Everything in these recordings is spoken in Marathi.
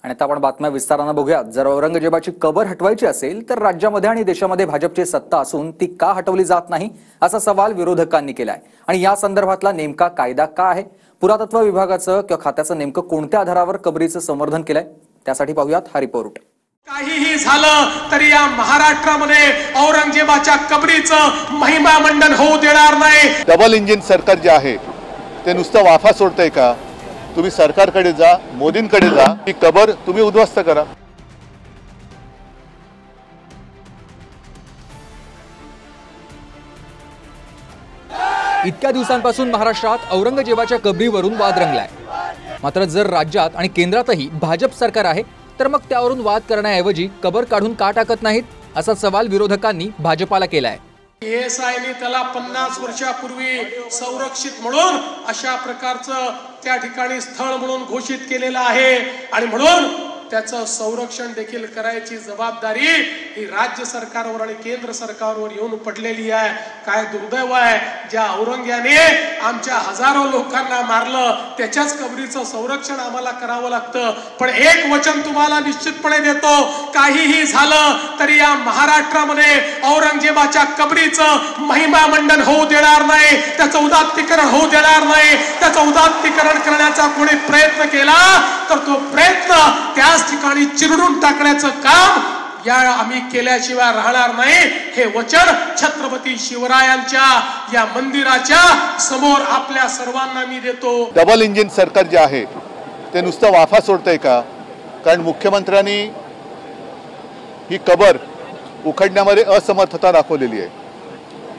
आणि आता आपण बातम्या विस्ताराने बघूयात। जर औरंगजेबाची कबर हटवायची असेल तर राज्यामध्ये आणि देशामध्ये भाजपची सत्ता असून ती का हटवली जात नाही असा सवाल विरोधकांनी केलाय। आणि या संदर्भातला नेमका कायदा का आहे, पुरातत्व विभागाचं किंवा खात्याचं नेमकं कोणत्या आधारावर कबरीचं संवर्धन केलंय, त्यासाठी पाहूयात हा रिपोर्ट। काहीही झालं तरी या महाराष्ट्रामध्ये औरंगजेबाच्या कबरीचं महिमा मंडन होऊ देणार नाही। डबल इंजिन सरकार जे आहे ते नुसतं वाफा सोडतंय का? तुम्ही सरकारकडे जा, मोदींकडे जा, ही कबर तुम्ही उद्ध्वस्त करा। इतक्या दिवसांपासून महाराष्ट्रात औरंगजेबाच्या कबरीवरून वाद रंगलाय। मात्र जर राज्यात आणि केंद्रातही भाजप सरकार आहे तर मग त्यावरून वाद करण्याऐवजी कबर काढून का टाकत नाहीत असा सवाल विरोधकांनी भाजपाला केलाय। ESIने त्याला 50 वर्षापूर्वी संरक्षित म्हणून अशा प्रकारचं त्या ठिकाणी स्थळ म्हणून घोषित केलेलं आहे आणि म्हणून त्याचं संरक्षण देखील करायची जबाबदारी ही राज्य सरकारवर आणि केंद्र सरकारवर येऊन पडलेली आहे। काय दुर्दैव आहे, ज्या औरंग्याने आमच्या हजारो लोकांना मारलं त्याच्याच कबरीचं संरक्षण आम्हाला करावं लागतं। पण एक वचन तुम्हाला निश्चितपणे देतो, काहीही झालं तरी या महाराष्ट्रामध्ये औरंगजेबाच्या कबरीचं महिमा मंडन होऊ देणार नाही, त्याचं उदात्तीकरण होऊ देणार नाही। त्याचं उदात्तीकरण करण्याचा कोणी प्रयत्न केला तर तो प्रयत्न त्याच ठिकाणी चिरडून टाकण्याचं काम या आम्ही केल्याशिवाय राहणार नाही। हे वचन छत्रपती शिवरायांच्या या मंदिराच्या समोर आपल्या सर्वांना मी देतो। डबल इंजिन सरकार जे आहे ते नुसतं वाफा सोडतंय का? कारण मुख्यमंत्र्यांनी ही कबर उखडण्यामध्ये असमर्थता दाखवलेली आहे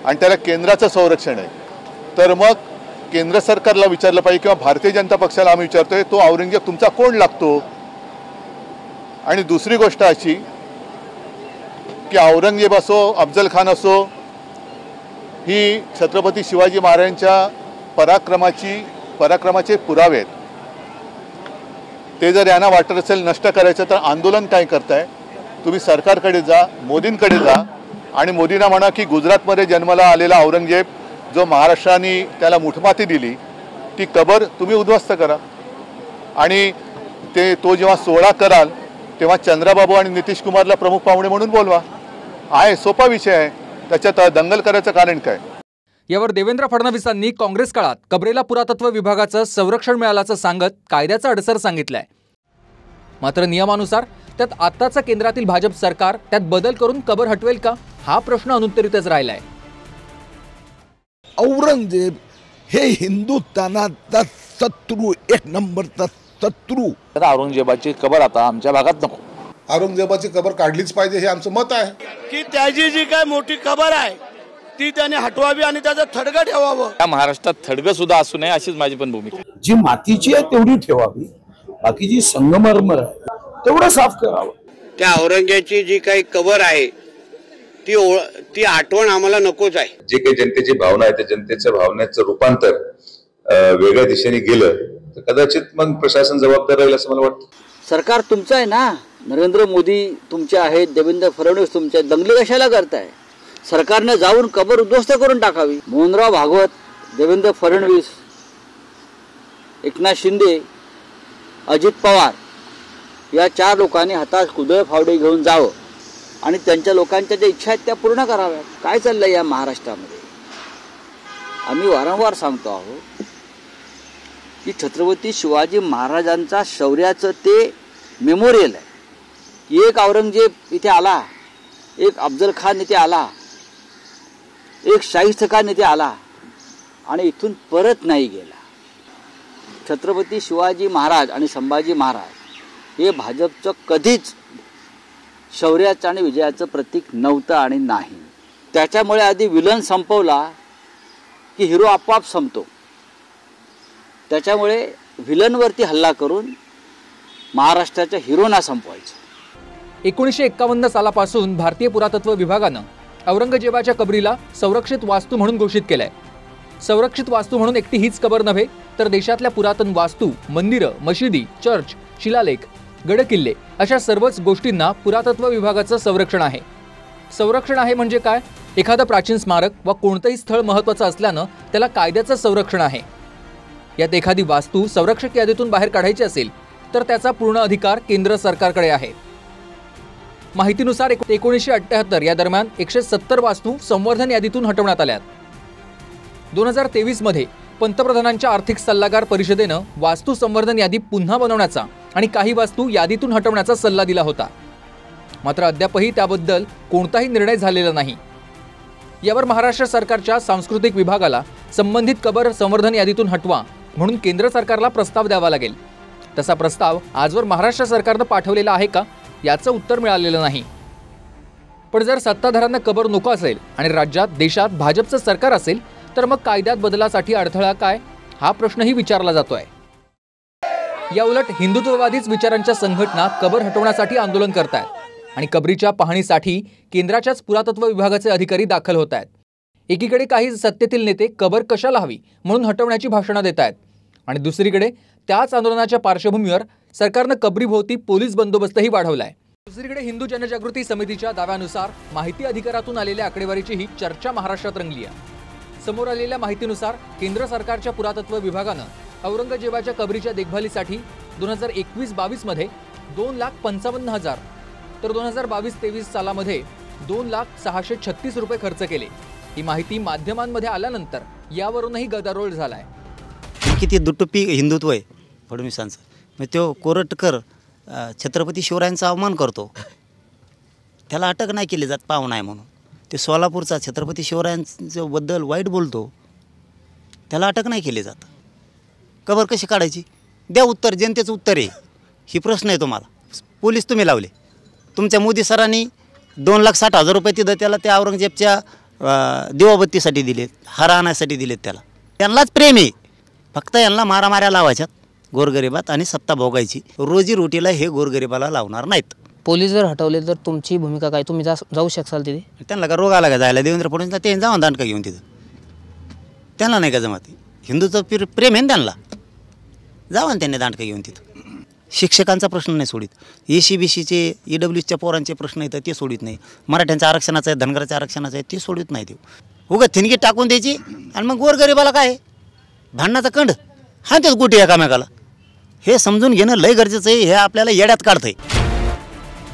आणि त्याला केंद्राचं संरक्षण आहे। तर मग केंद्र सरकारला विचारलं पाहिजे किंवा भारतीय जनता पक्षाला आम्ही विचारतोय, तो औरंगजेब तुमचा कोण लागतो? आणि दुसरी गोष्ट अशी की औरंगजेब असो, अफजल खान असो, ही छत्रपती शिवाजी महाराजांच्या पराक्रमाचे पुरावे आहेत। ते जर यांना वाटत असेल नष्ट करायचं तर आंदोलन काय करताय? तुम्ही सरकारकडे जा, मोदींकडे जा आणि मोदींना म्हणा की गुजरातमध्ये जन्माला आलेला औरंगजेब जो महाराष्ट्राने त्याला मुठमाती दिली ती कबर तुम्ही उद्ध्वस्त करा। आणि तो जेव्हा सोहळा कराल तेव्हा चंद्राबाबू आणि नितीश कुमारला प्रमुख पाहुणे म्हणून बोलवा। आहे सोपा विषय आहे, त्याच्यात दंगल करायचं कारण काय? यावर देवेंद्र फडणवीसांनी काँग्रेस काळात कबरेला पुरातत्व विभागाचं संरक्षण मिळाल्याचं सांगत कायद्याचा अडसर सांगितलाय। मात्र नियमानुसार त्यात आताचं केंद्रातील भाजप सरकार त्यात बदल करून कबर हटवेल का हा प्रश्न अनुत्तरितच राहिलाय। औरंगजेब हे हिंदुस्थानाचा शत्रू, एक नंबरचा शत्रू। औरंगजेबाची कबर आता आमच्या भागात नको। औरंगजेबाची कबर काढलीच पाहिजे हे आमचं मत आहे की त्याची जी काय मोठी कबर आहे ती त्याने हटवावी आणि त्याचं थडगं ठेवावं। या महाराष्ट्रात थडगं सुद्धा असू नये अशीच माझी पण भूमिका। जी मातीची आहे तेवढी ठेवावी, बाकी जी संगमरमर आहे तेवढं साफ करावं। त्या औरंगजेबाची जी काही कबर आहे ती आठवण आम्हाला नकोच आहे। जे काही जनतेची भावना आहे त्या जनतेच्या भावनेचं रूपांतर वेगळ्या दिशेने गेलं तर कदाचित मग प्रशासन जबाबदार राहील असं मला वाटतं। सरकार तुमचं आहे ना, नरेंद्र मोदी तुमचे आहेत, देवेंद्र फडणवीस तुमचे आहेत, दंगली कशाला करताय? सरकारने जाऊन कबर उद्ध्वस्त करून टाकावी। मोहनराव भागवत, देवेंद्र फडणवीस, एकनाथ शिंदे, अजित पवार या 4 लोकांनी हातात कुदळ फावडे घेऊन जावं आणि त्यांच्या लोकांच्या ज्या इच्छा आहेत त्या पूर्ण कराव्यात। काय चाललंय या महाराष्ट्रामध्ये? आम्ही वारंवार सांगतो आहोत की छत्रपती शिवाजी महाराजांचा शौर्याचं ते मेमोरियल आहे की एक औरंगजेब इथे आला, एक अफजल खान इथे आला, एक शाहिस्त खान इथे आला आणि इथून परत नाही गेला। छत्रपती शिवाजी महाराज आणि संभाजी महाराज हे भाजपचं कधीच शौर्याचं आणि विजयाचं प्रतीक नव्हतं आणि नाही। त्याच्यामुळे आधी विलन संपवला की हिरो आपोआप संपतो। त्याच्यामुळे विलनवरती हल्ला करून महाराष्ट्राच्या हिरोना संपवायचं। 1951 सालापासून भारतीय पुरातत्व विभागानं औरंगजेबाच्या कबरीला संरक्षित वास्तू म्हणून घोषित केलंय। संरक्षित वास्तू म्हणून एकटी हीच कबर नव्हे तर देशातल्या पुरातन वास्तू, मंदिरं, मशिदी, चर्च, शिलालेख, गडकिल्ले अशा सर्वच गोष्टींना पुरातत्व विभागाचं संरक्षण आहे। संरक्षण आहे म्हणजे काय? एखादं प्राचीन स्मारक वा कोणतंही स्थळ महत्त्वाचं असल्यानं त्याला कायद्याचं संरक्षण आहे। यात एखादी वास्तू संरक्षक यादीतून बाहेर काढायची असेल तर त्याचा पूर्ण अधिकार केंद्र सरकारकडे आहे. माहितीनुसार 1978 या दरम्यान 170 वास्तू संवर्धन यादीतून हटवण्यात आल्या. 2023 मध्ये पंतप्रधानांच्या आर्थिक सल्लागार परिषदेनं वास्तू संवर्धन यादी पुन्हा बनवण्याचा आणि काही वास्तू यादीतून हटवण्याचा सल्ला दिला होता. मात्र अद्यापही त्याबद्दल कोणताही निर्णय झालेला नाही. यावर महाराष्ट्र सरकारच्या सांस्कृतिक विभागाला संबंधित कबर संवर्धन यादीतून हटवा म्हणून केंद्र सरकारला प्रस्ताव द्यावा लागेल. तसा प्रस्ताव आजवर महाराष्ट्र सरकारनं पाठवलेला आहे का याचं उत्तर मिळालेलं नाही. पण जर सत्ताधाऱ्यांना कबर नको असेल आणि राज्यात देशात भाजपचं सरकार असेल तर मग कायद्यात बदलासाठी अडथळा काय हा प्रश्नही विचारला जातोय. याउलट हिंदुत्ववादीच विचारांच्या संघटना कबर हटवण्यासाठी आंदोलन करतायत आणि कबरीच्या पाहणीसाठी केंद्राच्याच पुरातत्व विभागाचे अधिकारी दाखल होत आहेत. एकीकडे काही सत्तेतील नेते कबर कशाला हवी म्हणून हटवण्याची भाषणं देत आहेत आणि दुसरीकडे त्याच आंदोलनाच्या पार्श्वभूमीवर सरकारनं कबरीभोवती पोलीस बंदोबस्तही वाढवलाय. दुसरीकडे हिंदू जनजागृती समितीच्या दाव्यानुसार माहिती अधिकारातून आलेल्या आकडेवारीची ही चर्चा महाराष्ट्रात रंगली आहे. समोर आलेल्या माहितीनुसार केंद्र सरकारच्या पुरातत्व विभागानं औरंगजेबाच्या कबरीच्या देखभालीसाठी 2021-22 मध्ये 2,55,000 तर 2022-23 सालामध्ये 2,636 रुपये खर्च केले. ही माहिती माध्यमांमध्ये आल्यानंतर यावरूनही गदारोळ झालाय. किती दुटप्पी हिंदुत्व आहे फडणवीसांचं. मग तो कोरटकर छत्रपती शिवरायांचा अवमान करतो, त्याला अटक नाही केली जात पाहुणा आहे म्हणून. ते सोलापूरचा छत्रपती शिवरायांबद्दल वाईट बोलतो, त्याला अटक नाही केली जात. कबर कशी काढायची द्या उत्तर, जनतेचं उत्तर आहे. ही प्रश्न आहे तुम्हाला. पोलीस तुम्ही लावले, तुमच्या मोदी सरांनी 2,60,000 रुपये तिथं त्याला त्या औरंगजेबच्या दिवाबत्तीसाठी दिलेत, हार आणण्यासाठी दिलेत. त्यांनाच प्रेम आहे, फक्त यांना मारामाऱ्या लावायच्यात गोरगरिबात आणि सत्ता भोगायची. रोजीरोटीला हे गोरगरिबाला लावणार नाहीत. पोलीस जर हटवले तर तुमची भूमिका काय? तुम्ही जाऊ शकाल तिथे? त्यांना का रोग आला का जायला? देवेंद्र फडणवीसला ते जाऊन दांडका घेऊन तिथं, त्यांना नाही का जमत? हिंदूचं प्रेम आहे त्यांना, जावा त्यांनी दांडका घेऊन तिथं. शिक्षकांचा प्रश्न नाही सोडित, ECBCचे EWSच्या पोरांचे प्रश्न येतात ते सोडित नाही, मराठ्यांच्या आरक्षणाचं आहे, धनगराच्या आरक्षणाचं आहे ते सोडित नाही. ते उगा थिनगी टाकून द्यायची आणि मग गोरगरिबाला काय भांडणाचा कंड हा तेच कुठे एकामेकाला. हे समजून घेणं लय गरजेचं आहे. हे आपल्याला येड्यात काढतंय.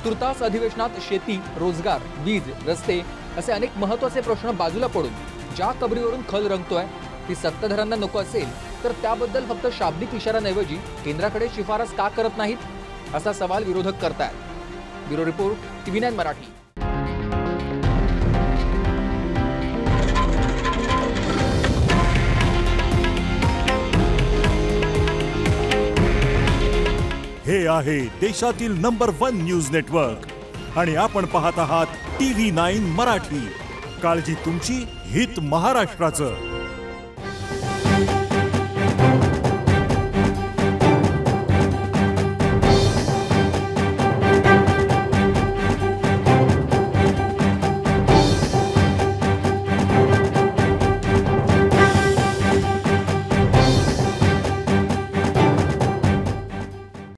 तुर्तास अधिवेशनात शेती, रोजगार, वीज, रस्ते असे अनेक महत्त्वाचे प्रश्न बाजूला पडून ज्या कबरीवरून खल रंगतोय ती सत्ताधाऱ्यांना नको असेल तर त्याबद्दल फक्त शाब्दिक इशाऱ्यांऐवजी केंद्राकडे शिफारस का करत नाहीत असा सवाल विरोधक करतायत. Bureau report, TV9 Marathi. हे आहे देशातील नंबर 1 न्यूज नेटवर्क आणि आपण पाहत आहात TV9 मराठी. काळजी तुमची, हित महाराष्ट्राचं.